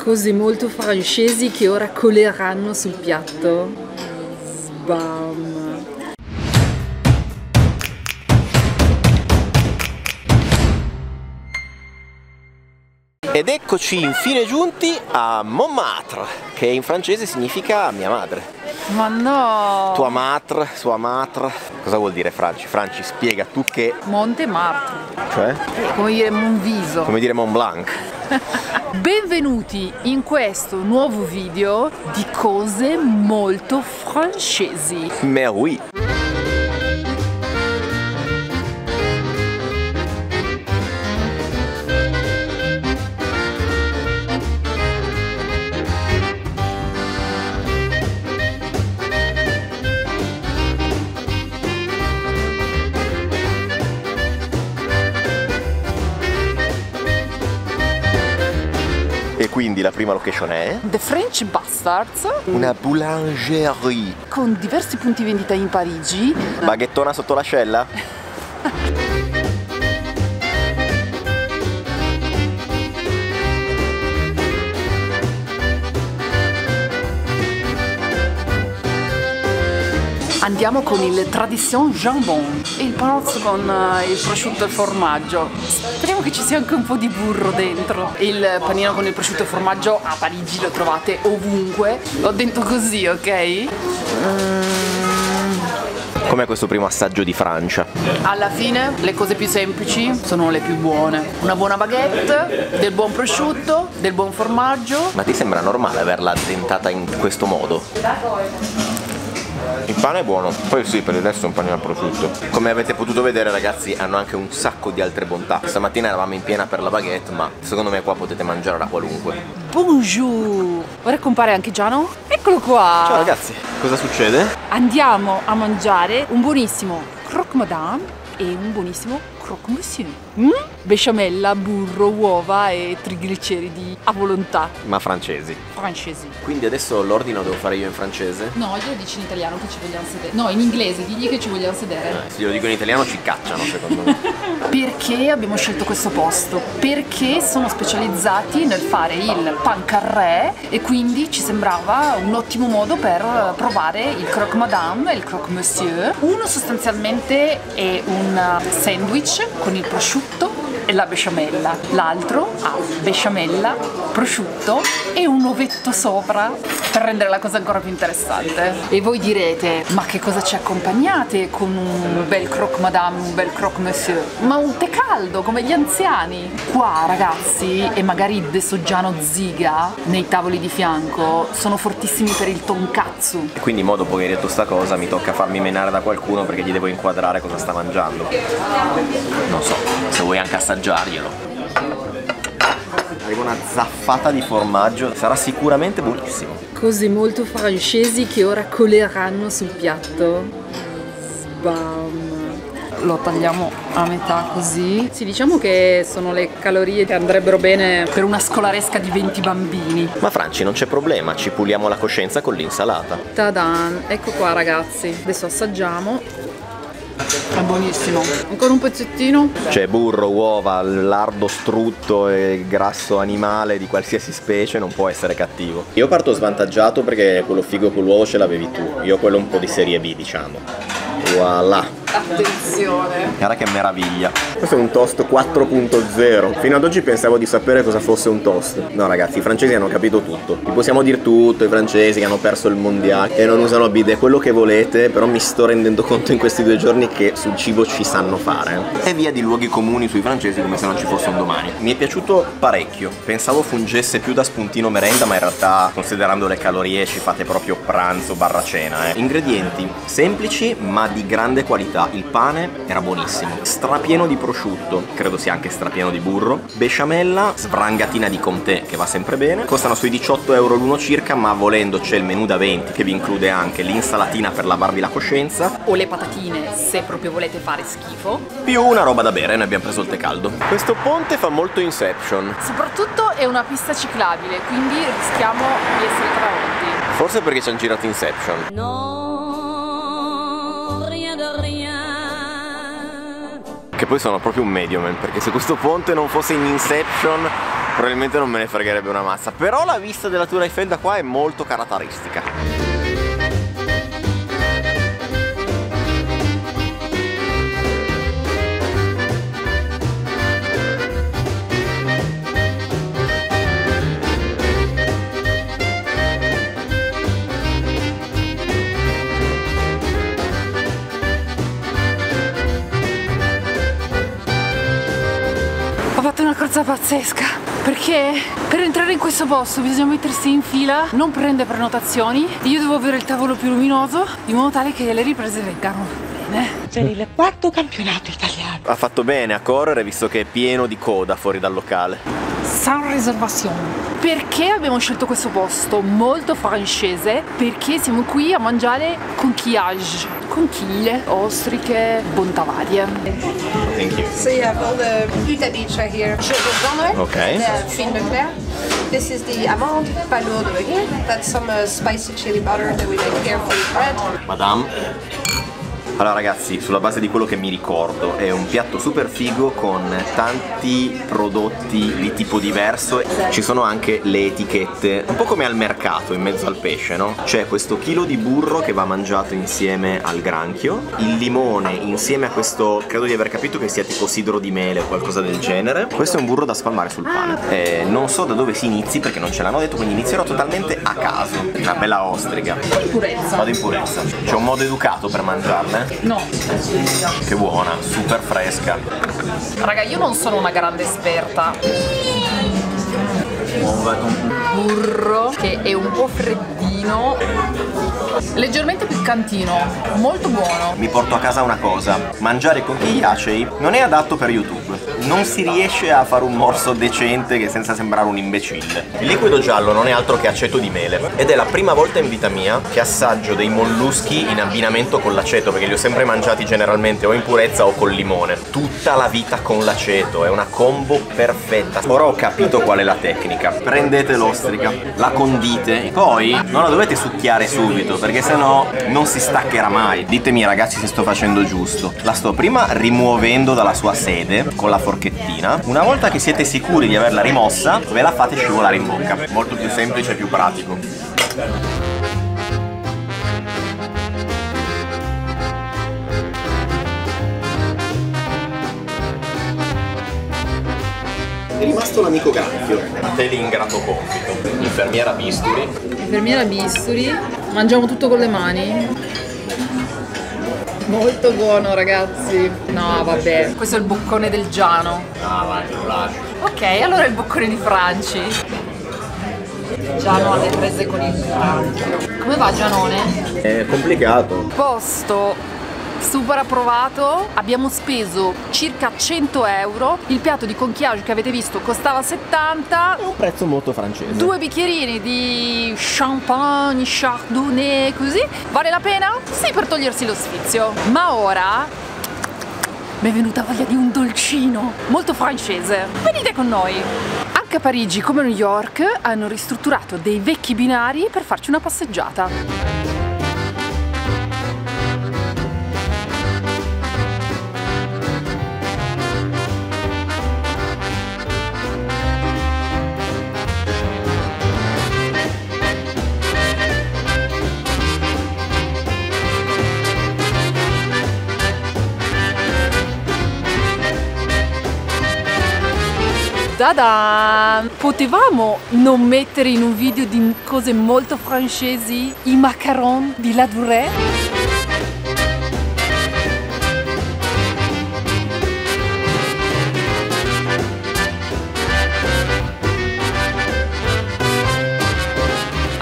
Cose molto francesi che ora coleranno sul piatto. Sbam! Ed eccoci infine giunti a Montmartre, che in francese significa mia madre. Ma no! Tua madre, sua madre. Cosa vuol dire Franci? Franci, spiega tu che... Monte Martre. Cioè? Come dire Monviso. Come dire Mont Blanc. Benvenuti in questo nuovo video di cose molto francesi. Mais oui. E quindi la prima location è? The French Bastards. Una boulangerie. Con diversi punti vendita in Parigi. Baghettona sotto l'ascella? Andiamo con il Tradition Jambon e il panozzo con il prosciutto e il formaggio. Speriamo che ci sia anche un po' di burro dentro. Il panino con il prosciutto e il formaggio a Parigi lo trovate ovunque. L'ho detto così, ok? Com'è questo primo assaggio di Francia? Alla fine le cose più semplici sono le più buone. Una buona baguette, del buon prosciutto, del buon formaggio. Ma ti sembra normale averla addentata in questo modo? Il pane è buono, poi sì, per il resto è un panino al prosciutto. Come avete potuto vedere, ragazzi, hanno anche un sacco di altre bontà. Stamattina eravamo in piena per la baguette, ma secondo me qua potete mangiare da qualunque. Bonjour! Ora compare anche Giano? Eccolo qua! Ciao ragazzi, cosa succede? Andiamo a mangiare un buonissimo croque madame e un buonissimo croque monsieur. Besciamella, burro, uova e trigliceridi a volontà. Ma francesi. Francesi. Quindi adesso l'ordine devo fare io in francese? No, glielo dici in italiano che ci vogliamo sedere. No, in inglese, digli che ci vogliamo sedere. Se glielo dico in italiano ci cacciano, secondo me. Perché abbiamo scelto questo posto? Perché sono specializzati nel fare il pan carré e quindi ci sembrava un ottimo modo per provare il croque madame e il croque monsieur. Uno sostanzialmente è un sandwich con il prosciutto e la besciamella, l'altro ha besciamella, prosciutto e un ovetto sopra per rendere la cosa ancora più interessante. E voi direte, ma che cosa ci accompagnate con un bel croque madame, un bel croque monsieur? Ma un tè caldo come gli anziani. Qua ragazzi, e magari adesso Giano ziga nei tavoli di fianco, sono fortissimi per il tonkatsu. E quindi mo dopo che hai detto sta cosa mi tocca farmi menare da qualcuno perché gli devo inquadrare cosa sta mangiando. Non so, se vuoi anche assaggiarglielo. Arriva una zaffata di formaggio, sarà sicuramente buonissimo. Cose molto francesi che ora coleranno sul piatto. Sbam! Lo tagliamo a metà così. Sì, diciamo che sono le calorie che andrebbero bene per una scolaresca di 20 bambini. Ma Franci, non c'è problema, ci puliamo la coscienza con l'insalata. Tadan! Ecco qua ragazzi, adesso assaggiamo. È buonissimo. Ancora un pezzettino? C'è burro, uova, lardo strutto e grasso animale di qualsiasi specie, non può essere cattivo. Io parto svantaggiato perché quello figo con l'uovo ce l'avevi tu, io quello un po' di serie B, diciamo. Voilà. Attenzione! Guarda che meraviglia. Questo è un toast 4.0. Fino ad oggi pensavo di sapere cosa fosse un toast. No ragazzi, i francesi hanno capito tutto. Vi possiamo dire tutto, i francesi che hanno perso il mondiale e non usano bidet, quello che volete, però mi sto rendendo conto in questi 2 giorni che sul cibo ci sanno fare. E via di luoghi comuni sui francesi come se non ci fosse un domani. Mi è piaciuto parecchio. Pensavo fungesse più da spuntino merenda, ma in realtà, considerando le calorie, ci fate proprio pranzo barra cena. Ingredienti semplici ma di grande qualità. Il pane era buonissimo, strapieno di prosciutto, credo sia anche strapieno di burro, besciamella, svrangatina di comté che va sempre bene, costano sui 18 euro l'uno circa, ma volendo c'è il menù da 20 che vi include anche l'insalatina per lavarvi la coscienza o le patatine se proprio volete fare schifo, più una roba da bere. Noi abbiamo preso il tè caldo. Questo ponte fa molto Inception, soprattutto è una pista ciclabile, quindi rischiamo di essere travolti. forse perché ci hanno girato Inception. Non, rien de rien. Che poi sono proprio un Medioman, perché se questo ponte non fosse in Inception probabilmente non me ne fregherebbe una mazza. Però la vista della Tour Eiffel da qua è molto caratteristica. Ho fatto una corsa pazzesca perché per entrare in questo posto bisogna mettersi in fila, non prende prenotazioni. Io devo avere il tavolo più luminoso in modo tale che le riprese vengano bene. Per il quarto campionato italiano. Ha fatto bene a correre visto che è pieno di coda fuori dal locale. Sans réservation. Perché abbiamo scelto questo posto molto francese? Perché siamo qui a mangiare conquillage, conchiglie, ostriche, bontà varie. Thank you. So you have all the Utabeach right here. Okay. The Fine de Claire. This is the amande palourde over here. That's some spicy chili butter that we make here for the bread. Madame. Allora ragazzi, sulla base di quello che mi ricordo, è un piatto super figo con tanti prodotti di tipo diverso. Ci sono anche le etichette, un po' come al mercato in mezzo al pesce, no? C'è questo chilo di burro che va mangiato insieme al granchio, il limone insieme a questo, credo di aver capito che sia tipo sidro di mele o qualcosa del genere. Questo è un burro da spalmare sul pane. Non so da dove si inizi perché non ce l'hanno detto, quindi inizierò totalmente a caso. Una bella ostrica. Impurezza. Vado in purezza. C'è un modo educato per mangiarle? No. Che buona, super fresca. Raga, io non sono una grande esperta. Burro che è un po' freddino, leggermente piccantino, molto buono. Mi porto a casa una cosa: mangiare conchigliacei non è adatto per YouTube. Non si riesce a fare un morso decente che senza sembrare un imbecille. Il liquido giallo non è altro che aceto di mele ed è la prima volta in vita mia che assaggio dei molluschi in abbinamento con l'aceto, perché li ho sempre mangiati generalmente o in purezza o col limone. Tutta la vita con l'aceto, è una combo perfetta. Ora ho capito qual è la tecnica. Prendete l'ostrica, la condite, poi non la dovete succhiare subito perché sennò non si staccherà mai. Ditemi ragazzi se sto facendo giusto. La sto prima rimuovendo dalla sua sede con la forchettina. Una volta che siete sicuri di averla rimossa, ve la fate scivolare in bocca. Molto più semplice e più pratico. È rimasto l'amico granchio. A te l'ingrato compito. Infermiera bisturi. Infermiera bisturi, mangiamo tutto con le mani. Molto buono ragazzi. No vabbè, questo è il boccone del Giano. Ah vai, lo lascio. Ok, allora il boccone di Franci. Giano alle prese con il granchio. Come va Gianone? È complicato. Posto super approvato, abbiamo speso circa 100 euro, il piatto di conchiage che avete visto costava 70, È un prezzo molto francese. 2 bicchierini di champagne, chardonnay, così, vale la pena? Sì, per togliersi lo sfizio, ma ora mi è venuta voglia di un dolcino, molto francese, venite con noi! Anche a Parigi, come a New York, hanno ristrutturato dei vecchi binari per farci una passeggiata. Ta-da! Potevamo non mettere in un video di cose molto francesi i macaron di La Durée?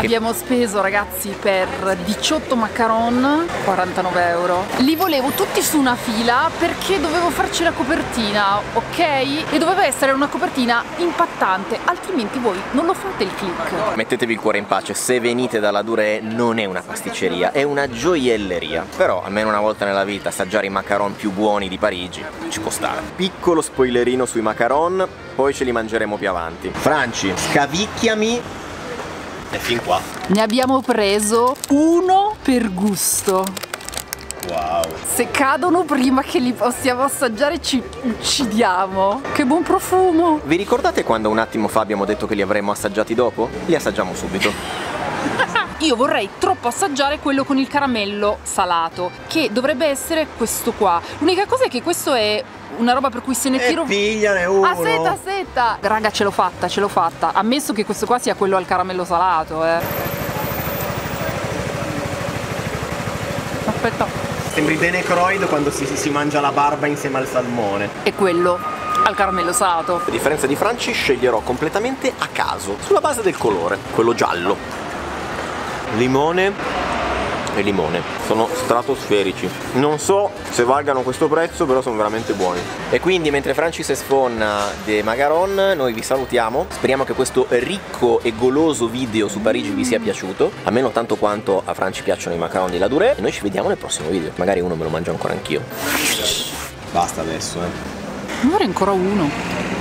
Abbiamo speso ragazzi per 18 macaron 49 euro. Li volevo tutti su una fila perché dovevo farci la copertina, ok? E doveva essere una copertina impattante, altrimenti voi non lo fate il click. Mettetevi il cuore in pace, se venite dalla Durée non è una pasticceria, è una gioielleria. Però almeno una volta nella vita assaggiare i macaron più buoni di Parigi ci può stare. Piccolo spoilerino sui macaron, poi ce li mangeremo più avanti. Franci, scavicchiami. E fin qua. Ne abbiamo preso uno per gusto. Wow. Se cadono prima che li possiamo assaggiare ci uccidiamo. Che buon profumo. Vi ricordate quando un attimo fa abbiamo detto che li avremmo assaggiati dopo? Li assaggiamo subito. Io vorrei troppo assaggiare quello con il caramello salato, che dovrebbe essere questo qua. L'unica cosa è che questo è una roba per cui se ne tiro... pigliane uno. Ah, seta! Raga, ce l'ho fatta. Ammesso che questo qua sia quello al caramello salato, Aspetta. Sembri Bene Croyd quando si mangia la barba insieme al salmone. E quello al caramello salato. A differenza di Franci sceglierò completamente a caso, sulla base del colore, quello giallo. Limone e limone, sono stratosferici. Non so se valgano questo prezzo, però sono veramente buoni. E quindi mentre Franci si sfonna dei macaron, noi vi salutiamo. Speriamo che questo ricco e goloso video su Parigi vi sia piaciuto, almeno tanto quanto a Franci piacciono i macaron di Ladurée. E noi ci vediamo nel prossimo video, magari uno me lo mangio ancora anch'io. Basta adesso, Vorrei ancora uno.